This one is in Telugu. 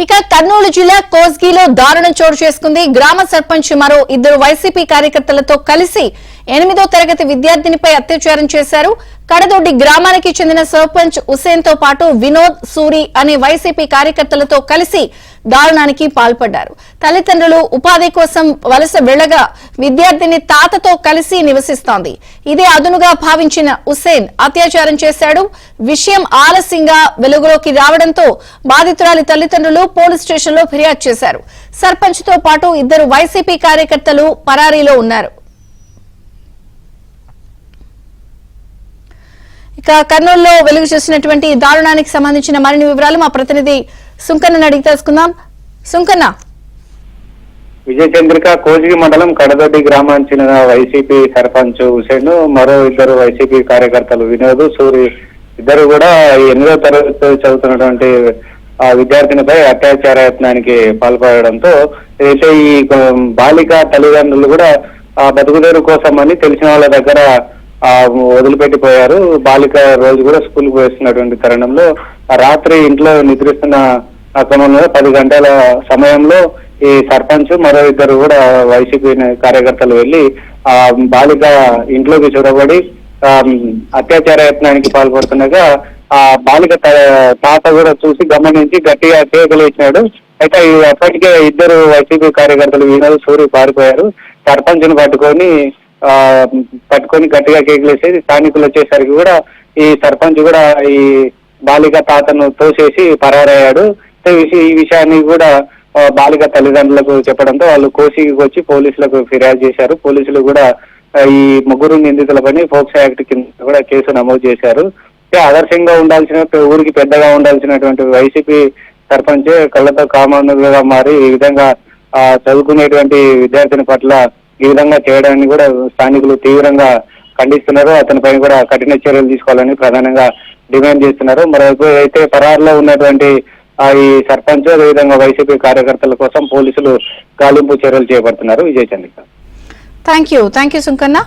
ఇక కర్నూలు జిల్లా కోస్గిలో దారుణం చోటు చేసుకుంది. గ్రామ సర్పంచ్ మరో ఇద్దరు వైసీపీ కార్యకర్తలతో కలిసి 8వ తరగతి విద్యార్థినిపై అత్యాచారం చేశారు. కడదొడ్డి గ్రామానికి చెందిన సర్పంచ్ హుసేన్ తో పాటు వినోద్, సూరి అనే వైసీపీ కార్యకర్తలతో కలిసి దారుణానికి పాల్పడ్డారు. తల్లిదండ్రులు ఉపాధి కోసం వలస వెళ్లగా విద్యార్థిని తాతతో కలిసి నివసిస్తోంది. ఇదే అదునుగా భావించిన హుసేన్ అత్యాచారం చేశాడు. విషయం ఆలస్యంగా వెలుగులోకి రావడంతో బాధితురాలి తల్లిదండ్రులు పోలీస్ స్టేషన్లో ఫిర్యాదు చేశారు. సర్పంచ్ తో పాటు ఇద్దరు వైసీపీ కార్యకర్తలు పరారీలో ఉన్నారు. ఇక కర్నూలులో వెలుగు చూసినటువంటి దారుణానికి సంబంధించిన మరిన్ని వివరాలు మా ప్రతినిధి సుంకన్న అడిగి తెలుసుకుందాం. సుంకన్న, విజయచంద్రిక కోజిగి మండలం కడదొడ్డి గ్రామానికి చెందిన వైసీపీ సర్పంచ్ హుసేన్, మరో ఇద్దరు వైసీపీ కార్యకర్తలు వినోద్, సూరి ఇద్దరు కూడా 8వ తరగతి చదువుతున్నటువంటి ఆ విద్యార్థినిపై అత్యాచార యత్నానికి పాల్పడడంతో అయితే ఈ బాలిక తల్లిదండ్రులు కూడా ఆ బతుకుదేరు కోసం అని తెలిసిన వాళ్ళ దగ్గర వదిలిపెట్టిపోయారు. బాలిక రోజు కూడా స్కూల్ కు వేస్తున్నటువంటి తరుణంలో రాత్రి ఇంట్లో నిద్రిస్తున్న క్రమంలో 10 గంటల సమయంలో ఈ సర్పంచ్ మరో ఇద్దరు కూడా వైసీపీ కార్యకర్తలు వెళ్లి ఆ బాలిక ఇంట్లోకి చొరబడి అత్యాచార యత్నానికి పాల్పడుతుండగా ఆ బాలిక తాత కూడా చూసి గమనించి గట్టిగా కేకలేసినాడు. అయితే అప్పటికే ఇద్దరు వైసీపీ కార్యకర్తలు వినోద్, సూరి పారిపోయారు. సర్పంచ్ ను పట్టుకొని గట్టిగా కేకలేసేది. స్థానికులు వచ్చేసరికి కూడా ఈ సర్పంచ్ కూడా ఈ బాలిక తాతను తోసేసి పరారయ్యాడు. ఈ విషయాన్ని కూడా బాలిక తల్లిదండ్రులకు చెప్పడంతో వాళ్ళు కోసికి వచ్చి పోలీసులకు ఫిర్యాదు చేశారు. పోలీసులు కూడా ఈ ముగ్గురు నిందితులపైన పోక్సో యాక్ట్ కింద కూడా కేసు నమోదు చేశారు. ఆదర్శంగా ఉండాల్సిన, ఊరికి పెద్దగా ఉండాల్సినటువంటి వైసీపీ సర్పంచ్ కళ్ళతో కామాంధులుగా మారి ఈ విధంగా చదువుకునేటువంటి విద్యార్థిని పట్ల ఈ విధంగా చేయడాన్ని కూడా స్థానికులు తీవ్రంగా ఖండిస్తున్నారు. అతనిపైన కూడా కఠిన చర్యలు తీసుకోవాలని ప్రధానంగా డిమాండ్ చేస్తున్నారు. మరోవైపు అయితే పరారులో ఉన్నటువంటి ఈ సర్పంచ్ అదేవిధంగా వైసీపీ కార్యకర్తల కోసం పోలీసులు గాలింపు చర్యలు చేపడుతున్నారు. విజయచంద్రిక. Thank you Sunkanna.